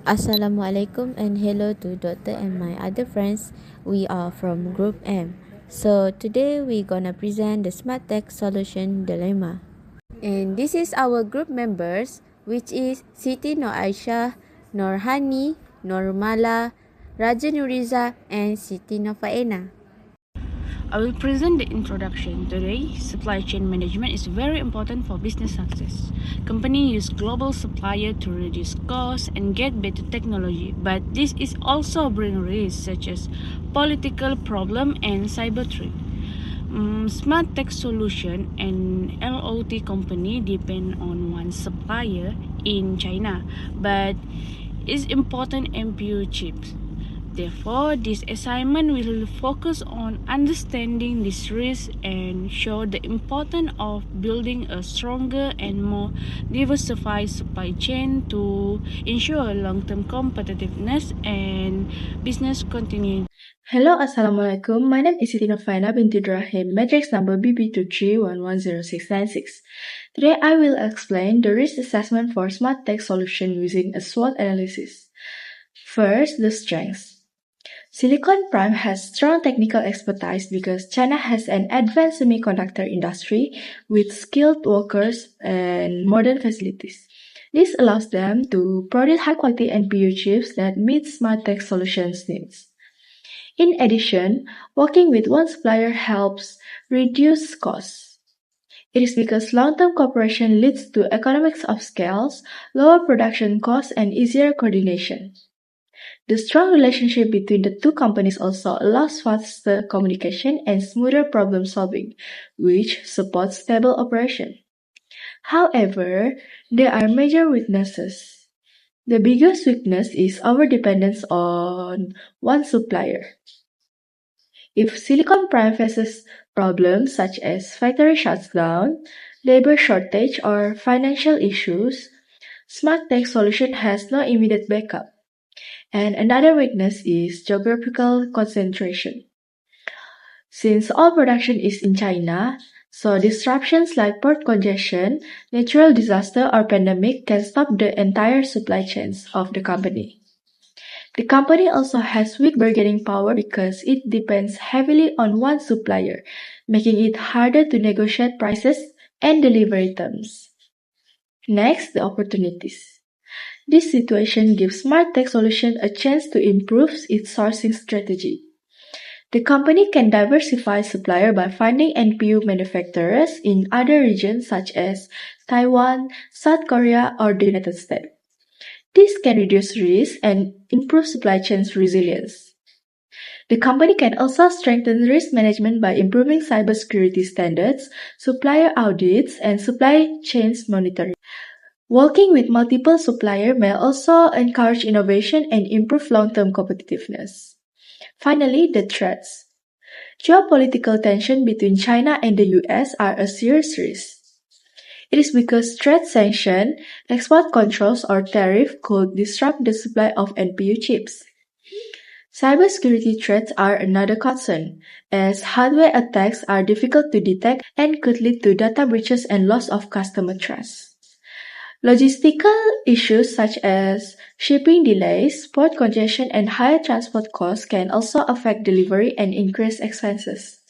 Assalamualaikum and hello to Doctor and my other friends. We are from Group M. So today we're gonna present the Smart Tech Solution Dilemma. And this is our group members, which is Siti Nur Aisyah, Norhani, Normala, Raja Nuriza, and Siti Nofaena. I will present the introduction. Today, supply chain management is very important for business success. Companies use global supplier to reduce costs and get better technology, but this is also bring risks such as political problem and cyber threat. Smart tech solution and LOT company depend on one supplier in China, but is important MPU chips. Therefore, this assignment will focus on understanding this risk and show the importance of building a stronger and more diversified supply chain to ensure long-term competitiveness and business continuity. Hello, Assalamualaikum. My name is Siti Nofaina binti Ibrahim, matrix number BB2311066. Today, I will explain the risk assessment for smart tech solution using a SWOT analysis. First, the strengths. Silicon Prime has strong technical expertise because China has an advanced semiconductor industry with skilled workers and modern facilities. This allows them to produce high-quality NPU chips that meet smart tech solutions needs. In addition, working with one supplier helps reduce costs. It is because long-term cooperation leads to economics of scales, lower production costs, and easier coordination. The strong relationship between the two companies also allows faster communication and smoother problem solving, which supports stable operation. However, there are major weaknesses. The biggest weakness is overdependence on one supplier. If Silicon Prime faces problems such as factory shuts down, labor shortage, or financial issues, Smart Tech Solution has no immediate backup. And another weakness is geographical concentration. Since all production is in China, so disruptions like port congestion, natural disaster, or pandemic can stop the entire supply chains of the company. The company also has weak bargaining power because it depends heavily on one supplier, making it harder to negotiate prices and delivery terms. Next, the opportunities. This situation gives Smart Tech Solution a chance to improve its sourcing strategy. The company can diversify supplier by finding NPU manufacturers in other regions such as Taiwan, South Korea, or the United States. This can reduce risk and improve supply chain's resilience. The company can also strengthen risk management by improving cybersecurity standards, supplier audits, and supply chains monitoring. Working with multiple suppliers may also encourage innovation and improve long-term competitiveness. Finally, the threats. Geopolitical tension between China and the US are a serious risk. It is because trade sanctions, export controls, or tariff could disrupt the supply of NPU chips. Cybersecurity threats are another concern, as hardware attacks are difficult to detect and could lead to data breaches and loss of customer trust. Logistical issues such as shipping delays, port congestion, and higher transport costs can also affect delivery and increase expenses.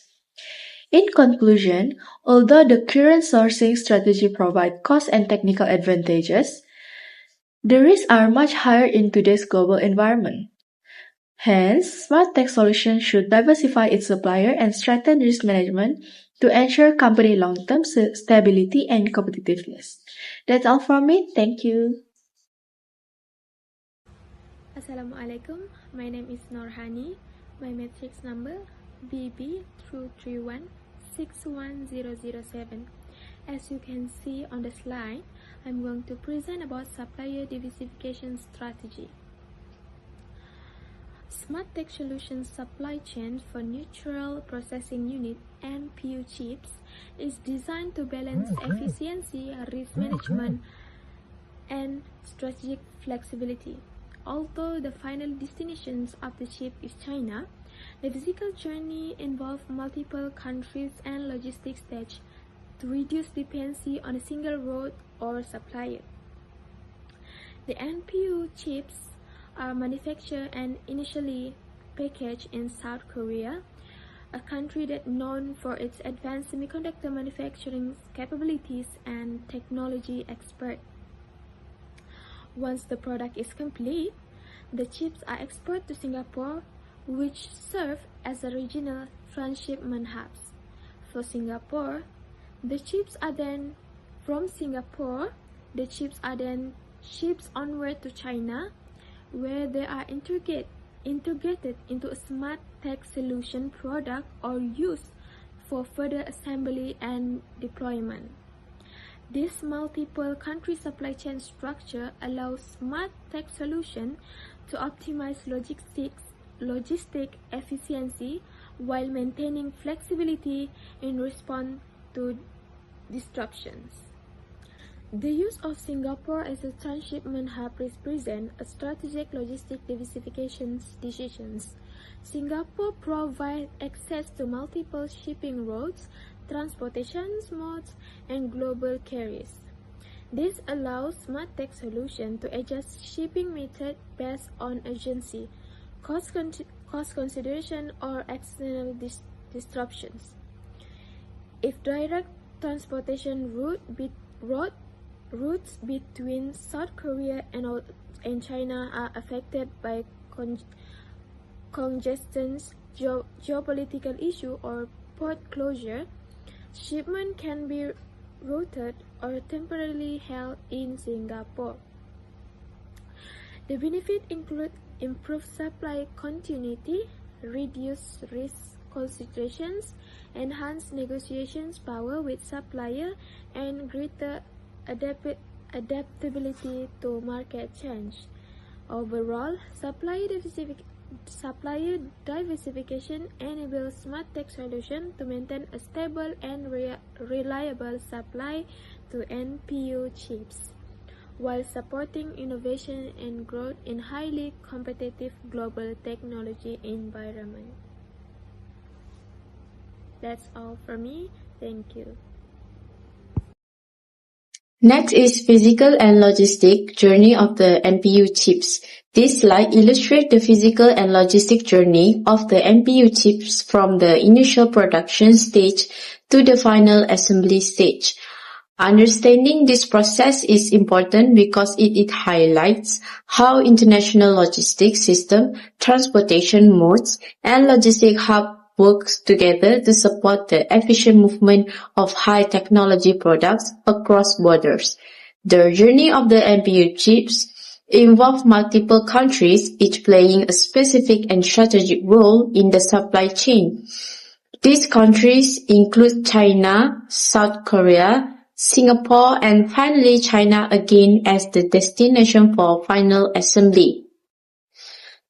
In conclusion, although the current sourcing strategy provides cost and technical advantages, the risks are much higher in today's global environment. Hence, Smart Tech Solutions should diversify its supplier and strengthen risk management to ensure company long-term stability and competitiveness. That's all from me. Thank you. Assalamualaikum. My name is Norhani. My matrix number BB333061007. As you can see on the slide, I'm going to present about supplier diversification strategy. Smart Tech Solutions supply chain for neutral processing unit (NPU) chips is designed to balance efficiency, risk management, and strategic flexibility. Although the final destination of the chip is China, the physical journey involves multiple countries and logistics stages to reduce dependency on a single road or supplier. The NPU chips are manufactured and initially packaged in South Korea, a country that's known for its advanced semiconductor manufacturing capabilities and technology expert. Once the product is complete, the chips are exported to Singapore, which serve as a regional transshipment hubs. For Singapore, the chips are then shipped onward to China, where they are integrated into a smart tech solution product or used for further assembly and deployment. This multiple country supply chain structure allows smart tech solution to optimize logistic efficiency while maintaining flexibility in response to disruptions. The use of Singapore as a transshipment hub represents a strategic logistic diversification decision. Singapore provides access to multiple shipping routes, transportation modes, and global carriers. This allows smart tech solutions to adjust shipping methods based on urgency, cost consideration, or external disruptions. If direct transportation routes between South Korea and China are affected by congestion, geopolitical issue, or port closure, shipment can be routed or temporarily held in Singapore. The benefits include improved supply continuity, reduced risk concentrations, enhanced negotiations power with suppliers, and greater adaptability to market change. Overall, supplier diversification enables smart tech solutions to maintain a stable and reliable supply to NPU chips, while supporting innovation and growth in highly competitive global technology environment. That's all from me. Thank you. Next is physical and logistic journey of the NPU chips. This slide illustrates the physical and logistic journey of the NPU chips from the initial production stage to the final assembly stage. Understanding this process is important because it highlights how international logistics system, transportation modes, and logistic hub works together to support the efficient movement of high-technology products across borders. The journey of the NPU chips involves multiple countries, each playing a specific and strategic role in the supply chain. These countries include China, South Korea, Singapore, and finally China again as the destination for final assembly.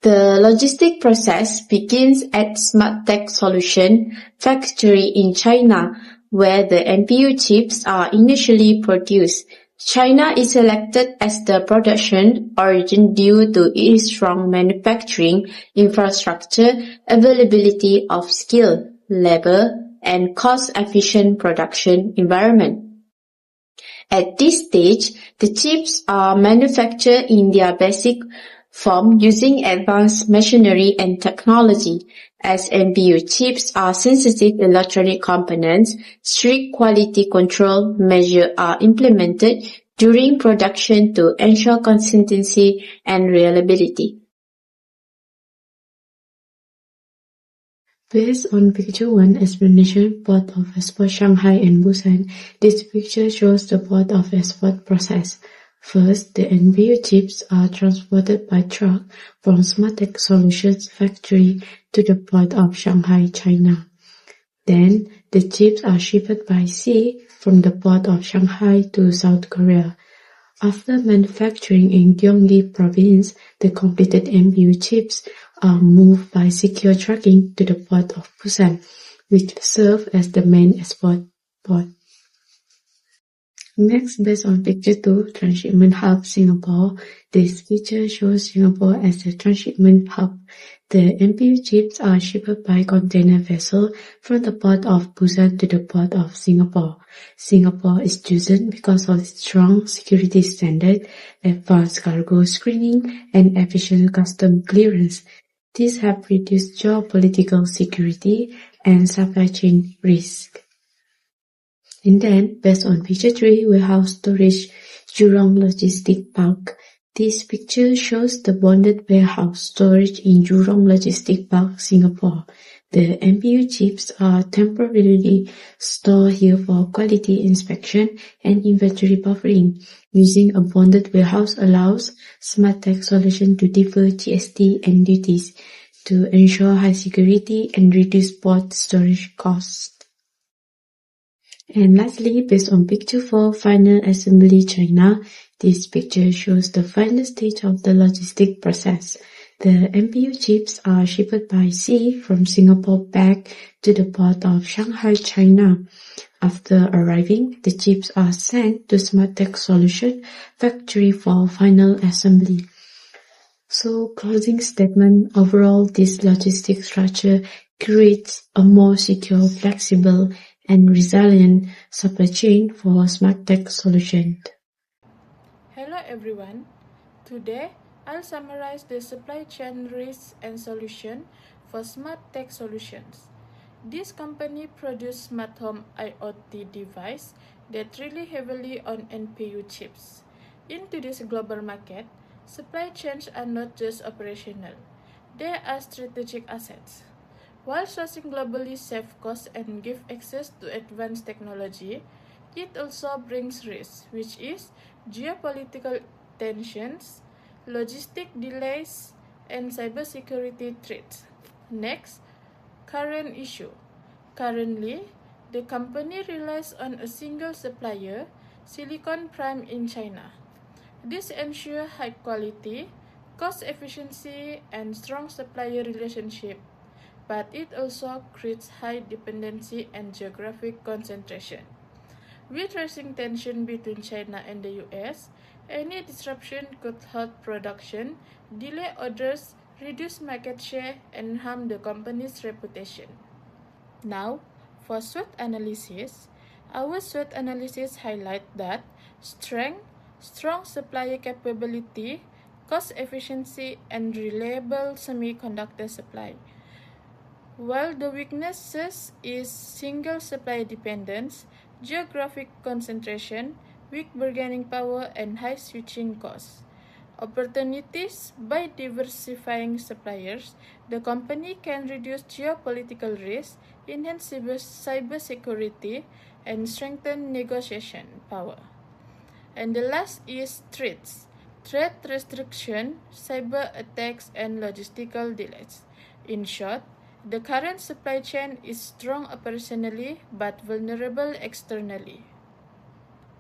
The logistic process begins at Smart Tech Solution factory in China, where the NPU chips are initially produced. China is selected as the production origin due to its strong manufacturing infrastructure, availability of skilled labor, and cost-efficient production environment. At this stage, the chips are manufactured in their basic form using advanced machinery and technology. As NPU chips are sensitive electronic components, strict quality control measures are implemented during production to ensure consistency and reliability. Based on Picture 1 explanation Port of Export Shanghai and Busan, this picture shows the Port of Export process. First, the NPU chips are transported by truck from Smart Tech Solutions factory to the Port of Shanghai, China. Then, the chips are shipped by sea from the Port of Shanghai to South Korea. After manufacturing in Gyeonggi Province, the completed NPU chips are moved by secure trucking to the Port of Busan, which serves as the main export port. Next, based on picture 2, Transshipment Hub Singapore. This picture shows Singapore as a transshipment hub. The MPU chips are shipped by container vessel from the port of Busan to the port of Singapore. Singapore is chosen because of its strong security standard, advanced cargo screening, and efficient custom clearance. These have reduced geopolitical security and supply chain risk. And then, based on picture 3, warehouse storage Jurong Logistic Park. This picture shows the bonded warehouse storage in Jurong Logistic Park, Singapore. The MPU chips are temporarily stored here for quality inspection and inventory buffering. Using a bonded warehouse allows SmartTech solution to defer GST and duties to ensure high security and reduce port storage costs. And lastly, based on picture 4, final assembly China. This picture shows the final stage of the logistic process. The MPU chips are shipped by sea from Singapore back to the port of Shanghai, China. After arriving, the chips are sent to SmartTech Solution factory for final assembly. So, closing statement, overall, this logistic structure creates a more secure, flexible, and resilient supply chain for SmartTech solutions. Hello everyone. Today, I'll summarize the supply chain risks and solution for SmartTech solutions. This company produces smart home IoT device that rely heavily on NPU chips. In today's global market, supply chains are not just operational, they are strategic assets. While sourcing globally saves costs and gives access to advanced technology, it also brings risks, which is geopolitical tensions, logistic delays, and cybersecurity threats. Next, current issue. Currently, the company relies on a single supplier, Silicon Prime in China. This ensures high quality, cost efficiency, and strong supplier relationship, but it also creates high dependency and geographic concentration. With rising tension between China and the US, any disruption could halt production, delay orders, reduce market share, and harm the company's reputation. Now, for SWOT analysis, our SWOT analysis highlights that strong supplier capability, cost efficiency, and reliable semiconductor supply. While the weaknesses is single supply dependence, geographic concentration, weak bargaining power, and high switching costs. Opportunities: by diversifying suppliers, the company can reduce geopolitical risk, enhance cybersecurity, and strengthen negotiation power. And the last is threats: trade restriction, cyber attacks, and logistical delays. In short, the current supply chain is strong operationally but vulnerable externally.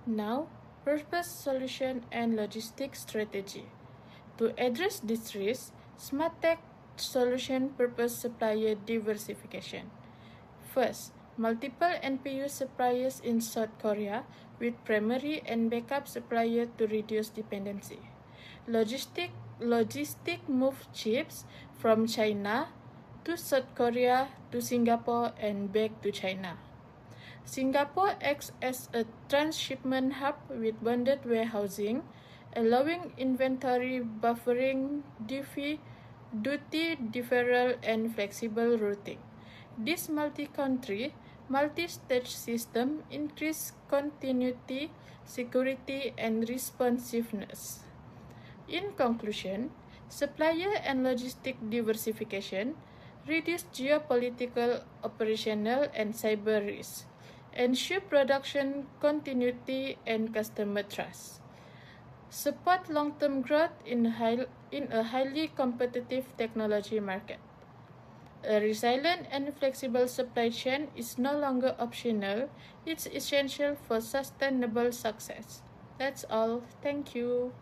Now, purpose, solution, and logistics strategy. To address this risk, SmartTech solution purpose supplier diversification. First, multiple NPU suppliers in South Korea with primary and backup supplier to reduce dependency. Logistic move chips from China to South Korea to Singapore and back to China. Singapore acts as a transshipment hub with bonded warehousing, allowing inventory buffering, duty deferral, and flexible routing. This multi-country, multi-stage system increases continuity, security, and responsiveness. In conclusion, supplier and logistic diversification reduce geopolitical, operational, and cyber risks, ensure production continuity and customer trust, support long-term growth in a highly competitive technology market. A resilient and flexible supply chain is no longer optional, it's essential for sustainable success. That's all. Thank you.